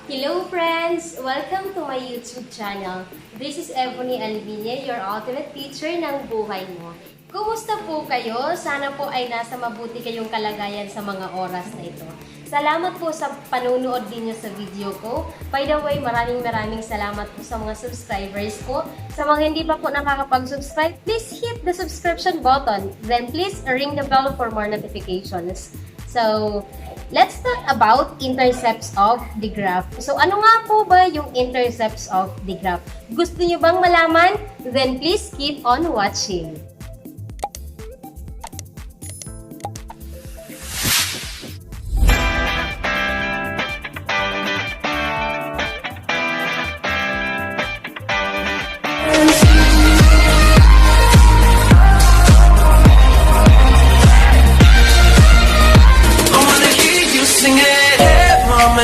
Hello friends! Welcome to my YouTube channel. This is Evonnie Almiñe, your ultimate teacher ng buhay mo. Kumusta po kayo? Sana po ay nasa mabuti kayong kalagayan sa mga oras na ito. Salamat po sa panunood ninyo sa video ko. By the way, maraming salamat po sa mga subscribers ko. Sa mga hindi pa po nakakapag-subscribe, please hit the subscription button. Then please ring the bell for more notifications. So, let's talk about intercepts of the graph. So, ano nga po ba yung intercepts of the graph? Gusto nyo bang malaman? Then please keep on watching.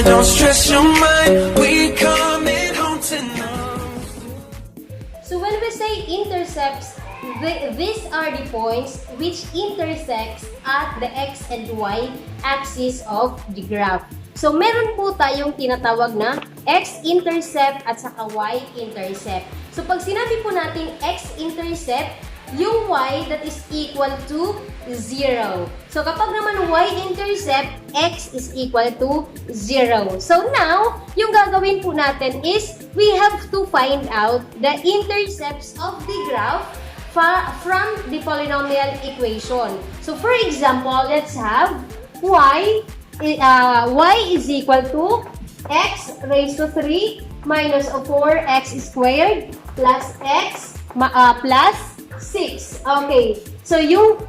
Don't stress your mind, we coming home tonight. So when we say intercepts, these are the points which intersects at the x and y axis of the graph. So meron po tayong tinatawag na x-intercept at saka y-intercept. So pag sinabi po natin x-intercept, yung y that is equal to 0. So kapag naman y-intercept, x is equal to 0. So now, yung gagawin po natin is, we have to find out the intercepts of the graph from the polynomial equation. So for example, let's have y is equal to x raised to 3 minus 4x squared plus x plus 6. Okay. So, yung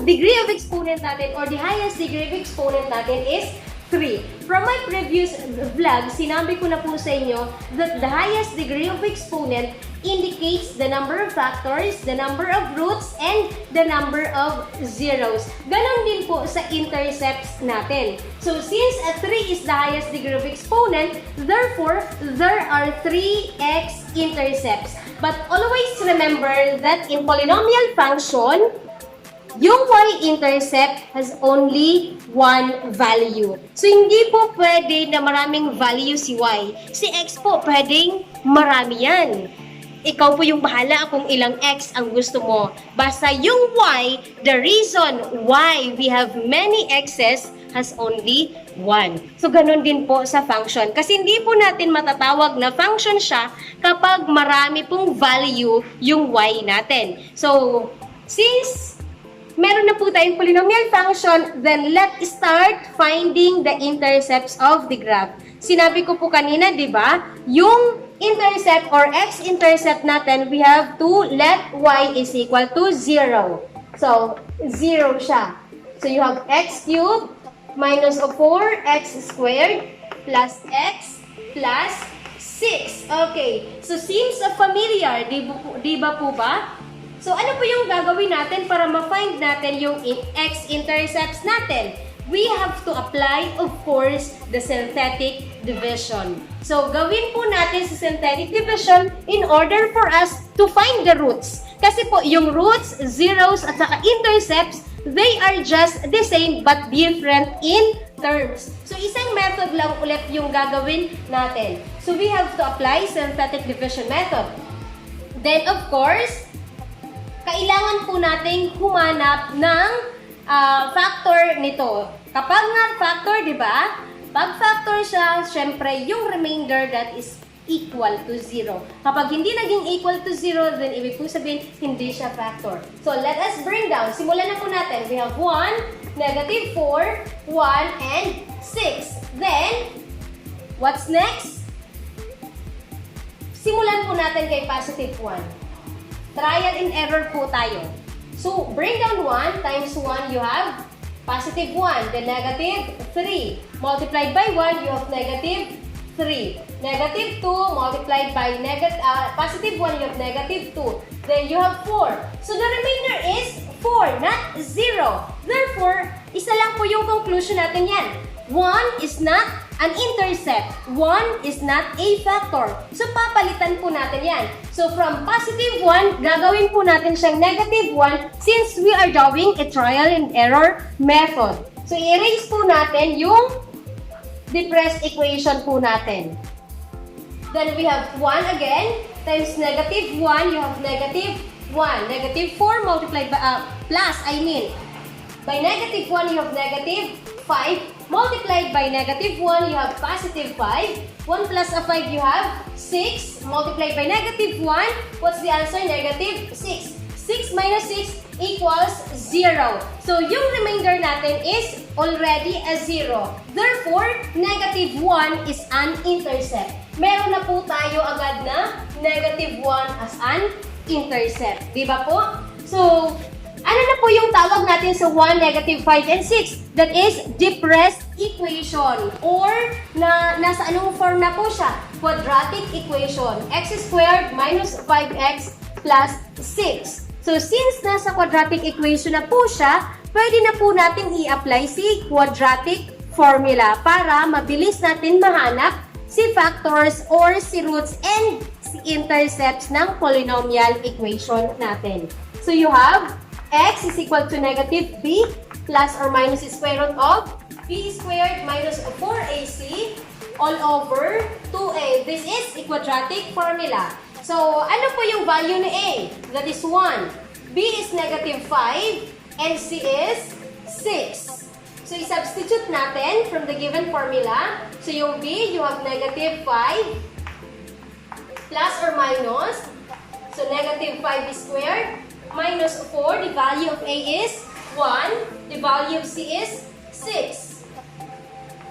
degree of exponent natin or the highest degree of exponent natin is 3. From my previous vlog, sinabi ko na po sa inyo that the highest degree of exponent indicates the number of factors, the number of roots, and the number of zeros. Ganon din po sa intercepts natin. So, since 3 is the highest degree of exponent, therefore, there are 3x intercepts. But always remember that in polynomial function, yung y-intercept has only one value. So, hindi po pwede na maraming value si y. Si x po, pwedeng marami yan. Ikaw po yung bahala kung ilang x ang gusto mo. Basta yung y, the reason why we have many x's has only 1. So, ganun din po sa function. Kasi hindi po natin matatawag na function siya kapag marami pong value yung y natin. So, since meron na po tayong polynomial function, then let's start finding the intercepts of the graph. Sinabi ko po kanina, di ba? Yung intercept or x-intercept natin, we have to let y is equal to 0. So, 0 siya. So, you have x cubed minus 4x squared plus x plus 6. Okay. So, seems familiar, di ba po ba? So, ano po yung gagawin natin para ma-find natin yung x-intercepts natin? We have to apply, of course, the synthetic division. So, gawin po natin sa synthetic division in order for us to find the roots. Kasi po, yung roots, zeros, at saka intercepts, they are just the same but different in terms. So, isang method lang ulit yung gagawin natin. So, we have to apply synthetic division method. Then, of course, kailangan po nating humanap ng factor nito. Kapag nga factor, di ba? Pag factor siya, syempre, yung remainder that is equal to 0. Kapag hindi naging equal to 0, then ibig po sabihin, hindi siya factor. So, let us bring down. Simulan na po natin. We have 1, negative 4, 1, and 6. Then, what's next? Simulan po natin kay positive 1. Trial and error po tayo. So, bring down 1 times 1, you have positive 1. Then, negative 3. Multiplied by 1, you have negative 3. Negative 2 multiplied by positive 1, you have negative 2. Then, you have 4. So, the remainder is 4, not 0. Therefore, isa lang po yung conclusion natin yan. 1 is not an intercept. 1 is not a factor. So, papalitan po natin yan. So, from positive 1, gagawin po natin siyang negative 1 since we are doing a trial and error method. So, i-erase po natin yung depressed equation po natin. Then we have 1 again, times negative 1, you have negative 1. Negative 4 multiplied by, plus, by negative 1, you have negative 5. Multiplied by negative 1, you have positive 5. 1 plus a 5, you have 6. Multiplied by negative 1, what's the answer? Negative 6. 6 minus 6 equals 0. So, yung remainder natin is already a 0. Therefore, negative 1 is an intercept. Meron na po tayo agad na negative 1 as an intercept. Diba po? So, ano na po yung tawag natin sa 1, negative 5, and 6? That is depressed equation. Or, nasa anong form na po siya? Quadratic equation. X squared minus 5x plus 6. So, since nasa quadratic equation na po siya, pwede na po natin i-apply si quadratic formula para mabilis natin mahanap si factors or si roots and si intercepts ng polynomial equation natin. So, you have x is equal to negative b plus or minus the square root of b squared minus 4ac all over 2a. This is a quadratic formula. So, ano po yung value ni a? That is 1. B is negative 5 and c is 6. So, i-substitute natin from the given formula. So, yung b, you have negative 5 plus or minus. So, negative 5 is squared minus 4. The value of a is 1. The value of c is 6.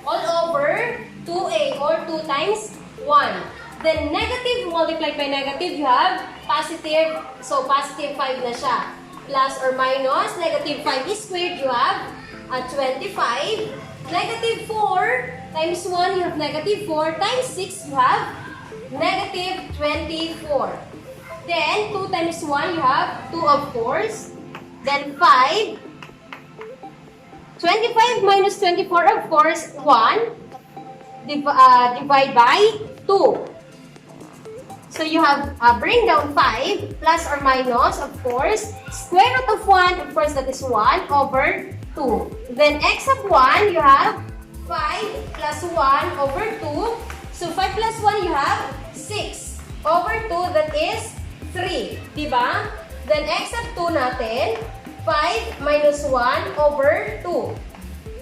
All over 2a or 2 times 1. Then, negative multiplied by negative, you have positive. So, positive 5 na siya. Plus or minus, negative 5 is squared, you have 25. Negative 4 times 1, you have negative 4. Times 6, you have negative 24. Then, 2 times 1, you have 2 of course. Then, 5. 25 minus 24, of course, 1. Divide by 2. So, you have, bring down 5, plus or minus, of course. Square root of 1, of course, that is 1 over 2. Then, x of 1, you have 5 plus 1 over 2. So, 5 plus 1, you have 6 over 2, that is 3. Diba? Then, x of 2 natin, 5 minus 1 over 2.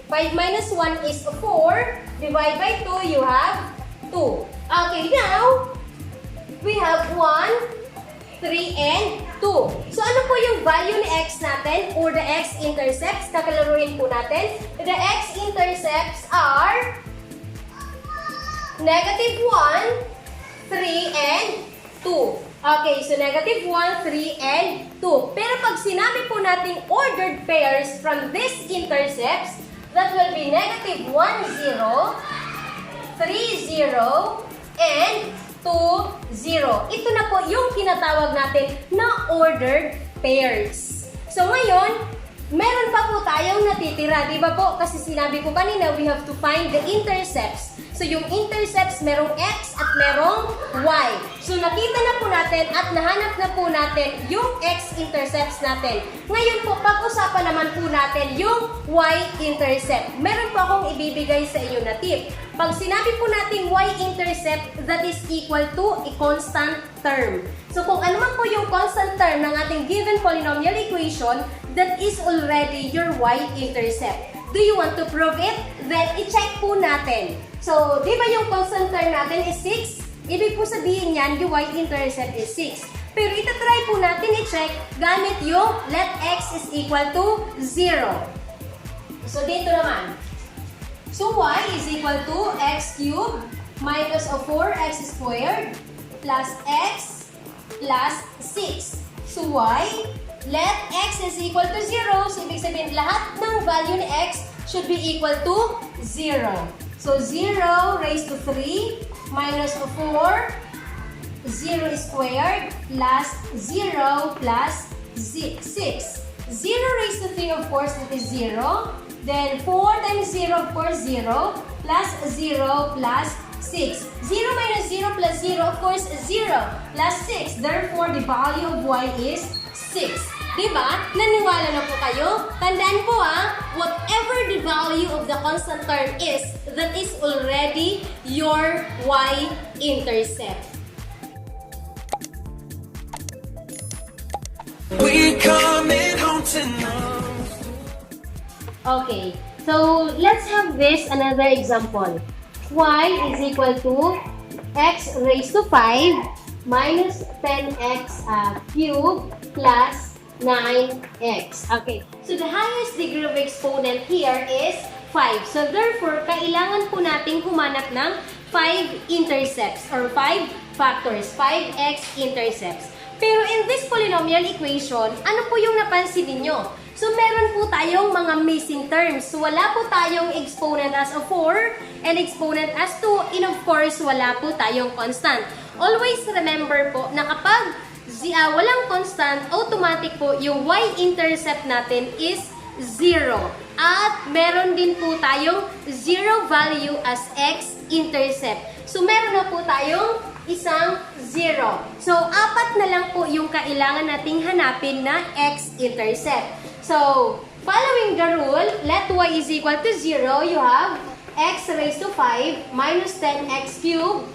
5 minus 1 is 4. Divide by 2, you have 2. Okay, now, we have 1, 3, and 2. So, ano po yung value ni x natin or the x-intercepts? Kakalaruin po natin. The x-intercepts are negative 1, 3, and 2. Okay, so negative 1, 3, and 2. Pero pag sinabi po natin ordered pairs from these intercepts, that will be negative 1, 0, 3, 0, and 2, 0. Ito na po yung tinatawag natin na ordered pairs. So ngayon, meron pa po tayong natitira, di ba po? Kasi sinabi ko kanina, we have to find the intercepts. So yung intercepts, merong x at merong y. So nakita na po natin at nahanap na po natin yung x-intercepts natin. Ngayon po, pag-usapan naman po natin yung y-intercept. Meron po akong ibibigay sa inyo na tip. Pag sinabi po natin y-intercept, that is equal to a constant term. So kung ano man po yung constant term ng ating given polynomial equation, that is already your y-intercept. Do you want to prove it? Then, i-check po natin. So, di ba yung constant term natin is 6? Ibig po sabihin yan, yung y-intercept is 6. Pero itatry po natin i-check gamit yung let x is equal to 0. So, dito naman. So, y is equal to x cubed minus of 4x squared plus x plus 6. So, y, let x is equal to 0. So, ibig sabihin, lahat ng value ni x should be equal to 0. So, 0 raised to 3 minus 4, 0 squared plus 0 plus 6. 0 raised to 3, of course, that is 0. Then, 4 times 0, of course, 0 plus 0 plus 6. 0 minus 0 plus 0, of course, 0 plus 6. Therefore, the value of y is 6. Diba? Naniwala na po kayo? Tandaan po whatever the value of the constant term is, that is already your y-intercept. We coming home tonight. Okay, so let's have this another example. Y is equal to x raised to 5 minus 10x cubed plus 9x. Okay, so the highest degree of exponent here is 5. So therefore, kailangan po nating humanap ng 5 intercepts or 5 factors, 5x intercepts. Pero in this polynomial equation, ano po yung napansin ninyo? So, meron po tayong mga missing terms. So, wala po tayong exponent as a 4 and exponent as 2. And of course, wala po tayong constant. Always remember po na kapag walang constant, automatic po yung y-intercept natin is 0. At meron din po tayong 0 value as x-intercept. So, meron na po tayong isang 0. So, 4 na lang po yung kailangan nating hanapin na x-intercept. So, following the rule, let y is equal to 0, you have x raised to 5 minus 10x cubed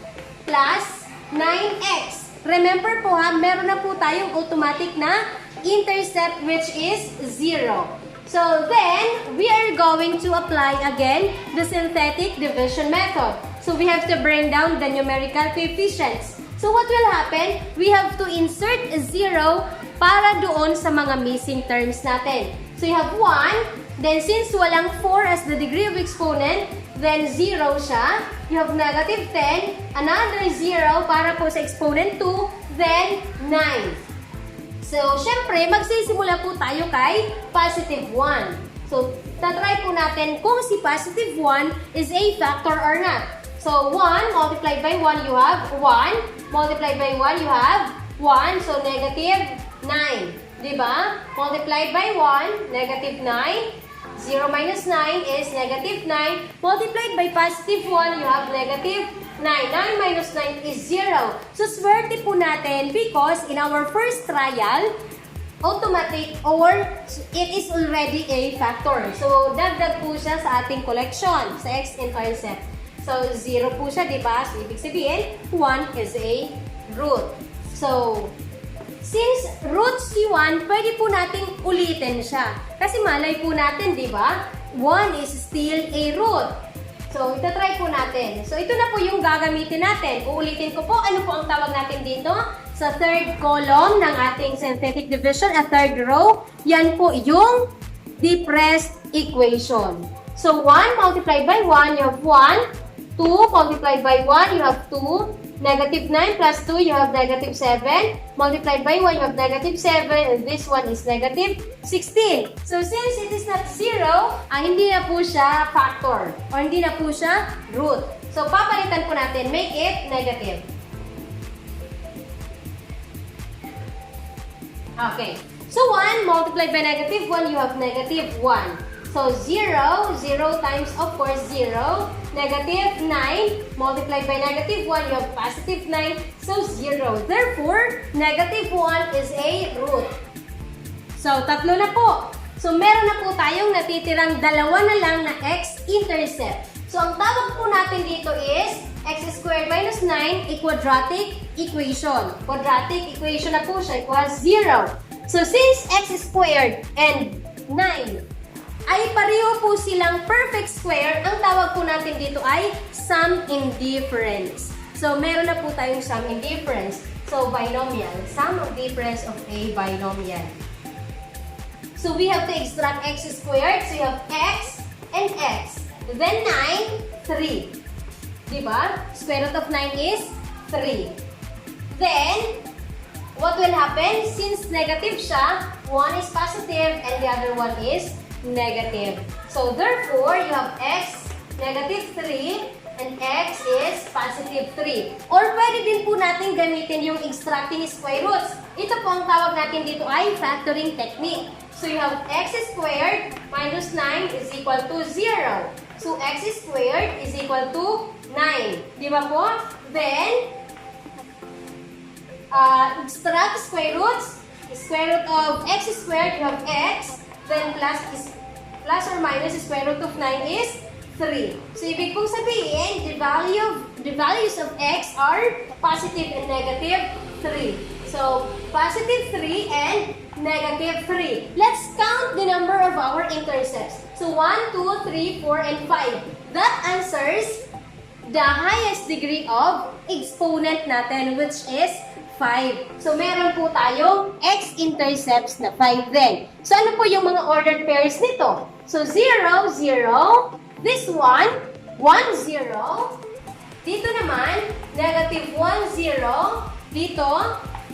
plus 9x. Remember po meron na po tayong automatic na intercept which is 0. So, then, we are going to apply again the synthetic division method. So, we have to bring down the numerical coefficients. So, what will happen? We have to insert 0 para doon sa mga missing terms natin. So, you have 1. Then, since walang 4 as the degree of exponent, then 0 siya. You have negative 10. Another 0 para po sa exponent 2. Then, 9. So, syempre, magsisimula po tayo kay positive 1. So, tatry po natin kung si positive 1 is a factor or not. So, 1 multiplied by 1, you have 1. Multiplied by 1, you have 1. So, negative 9. Diba? Multiplied by 1, negative 9. 0 minus 9 is negative 9. Multiplied by positive 1, you have negative 9. 9 minus 9 is 0. So, swerte po natin because in our first trial, automatic or it is already a factor. So, dagdag po siya sa ating collection, sa x-intercept. So, 0 po siya, di ba? So, ibig sabihin, 1 is a root. So, since root si 1, pwede po nating ulitin siya. Kasi malay po natin, di ba? 1 is still a root. So, itatry po natin. So, ito na po yung gagamitin natin. Uulitin ko po, ano po ang tawag natin dito? Sa third column ng ating synthetic division, at third row, yan po yung depressed equation. So, 1 multiplied by 1, you have 1. 2 multiplied by 1, you have 2. Negative 9 plus 2, you have negative 7. Multiplied by 1, you have negative 7. And this one is negative 16. So, since it is not 0, hindi na po siya factor. Or hindi na po siya root. So, papalitan po natin. Make it negative. Okay. So, 1 multiplied by negative 1, you have negative 1. So, 0. 0 times, of course, 0. Negative 9 multiplied by negative 1, you have positive 9. So, 0. Therefore, negative 1 is a root. So, tatlo na po. So, meron na po tayong natitirang dalawa na lang na x-intercept. So, ang tawag po natin dito is x squared minus 9 a quadratic equation. Quadratic equation na po siya equals 0. So, since x squared and 9 ay pareho po silang perfect square, ang tawag po natin dito ay sum indifference. So, meron na po tayong sum indifference. So, binomial. Sum of difference of a binomial. So, we have to extract x squared. So, you have x and x. Then, 9, 3. Diba? Square root of 9 is 3. Then, what will happen? Since negative siya, one is positive and the other one is negative. So, therefore, you have x, negative 3, and x is positive 3. Or pwede din po natin gamitin yung extracting square roots. Ito po ang tawag natin dito ay factoring technique. So, you have x squared minus 9 is equal to 0. So, x squared is equal to 9. Di ba po? Then, extract square roots. square root of x squared, you have x, then plus or minus square root of 9 is 3. So, ibig pong sabihin, the values of x are positive and negative 3. So, positive 3 and negative 3. Let's count the number of our intercepts. So, 1, 2, 3, 4, and 5. That answers the highest degree of exponent natin, which is 5. So, meron po tayong x-intercepts na 5 din. So, ano po yung mga ordered pairs nito? So, 0, 0, this one, 1, 0. Dito naman, negative 1, 0. Dito,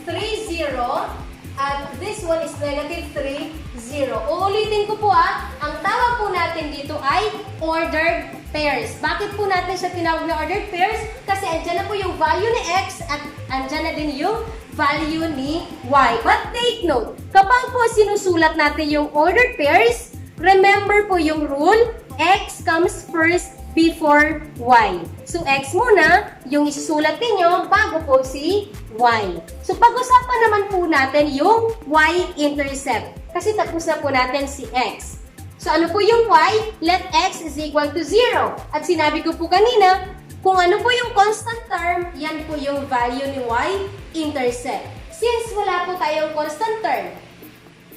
3, 0. At this one is negative 3, 0. Uulitin ko po ang tawag po natin dito ay ordered pairs. Bakit po natin siya tinawag na ordered pairs? Kasi andyan na po yung value ni x at andyan na din yung value ni y. But take note, kapag po sinusulat natin yung ordered pairs, remember po yung rule, x comes first before y. So, x muna, yung isusulat ninyo bago po si y. So, pag-usapan naman po natin yung y-intercept. Kasi tapos na po natin si x. So, ano po yung y? Let x is equal to 0. At sinabi ko po kanina, kung ano po yung constant term, yan po yung value ni y-intercept. Since wala po tayong constant term,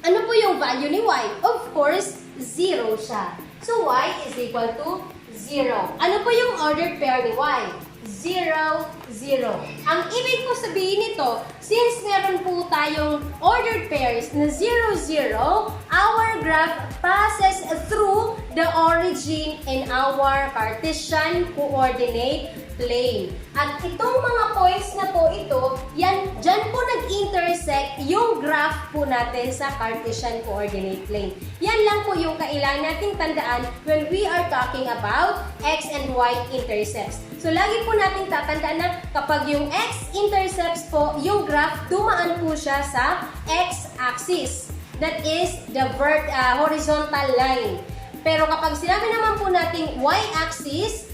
ano po yung value ni y? Of course, 0 siya. So, y is equal to 0. Ano po yung ordered pair ni y? 0, 0. Ang ibig po sabihin nito, since meron po tayong ordered pairs na 0, 0, our graph passes through the origin in our Cartesian coordinate plane. At itong mga points na po ito, dyan po nag-intersect yung graph po natin sa Cartesian coordinate plane. Yan lang po yung kailangan nating tandaan when we are talking about x and y intercepts. So, lagi po nating tatandaan na kapag yung x-intercepts po, yung graph, dumaan po siya sa x-axis. That is the horizontal line. Pero kapag sinabi naman po nating y-axis,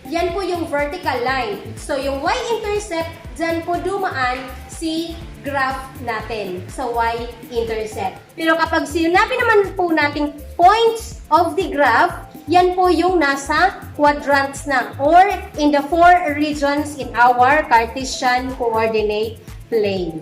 yan po yung vertical line. So, yung y-intercept, dyan po dumaan si graph natin sa y-intercept. Pero kapag sinabi naman po nating points of the graph, yan po yung nasa quadrants na or in the 4 regions in our Cartesian coordinate plane.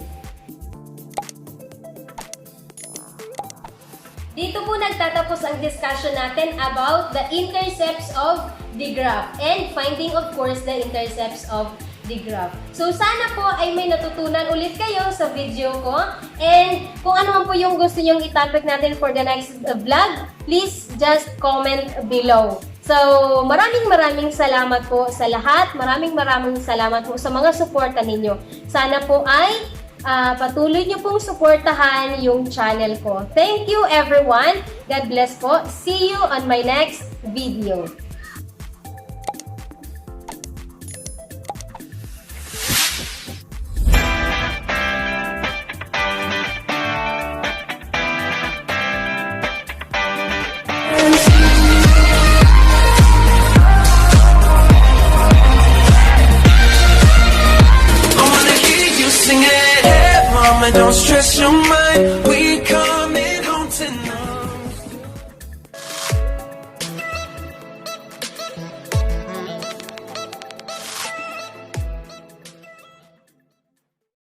Dito po nagtatapos ang discussion natin about the intercepts of the graph and finding of course the intercepts of the graph. So sana po ay may natutunan ulit kayo sa video ko, and kung ano man po yung gusto nyong i-topic natin for the next vlog, please just comment below. So maraming salamat po sa lahat. Maraming salamat po sa mga suporta ninyo. Sana po ay patuloy nyo pong suportahan yung channel ko. Thank you everyone. God bless po. See you on my next video. Don't stress your mind, we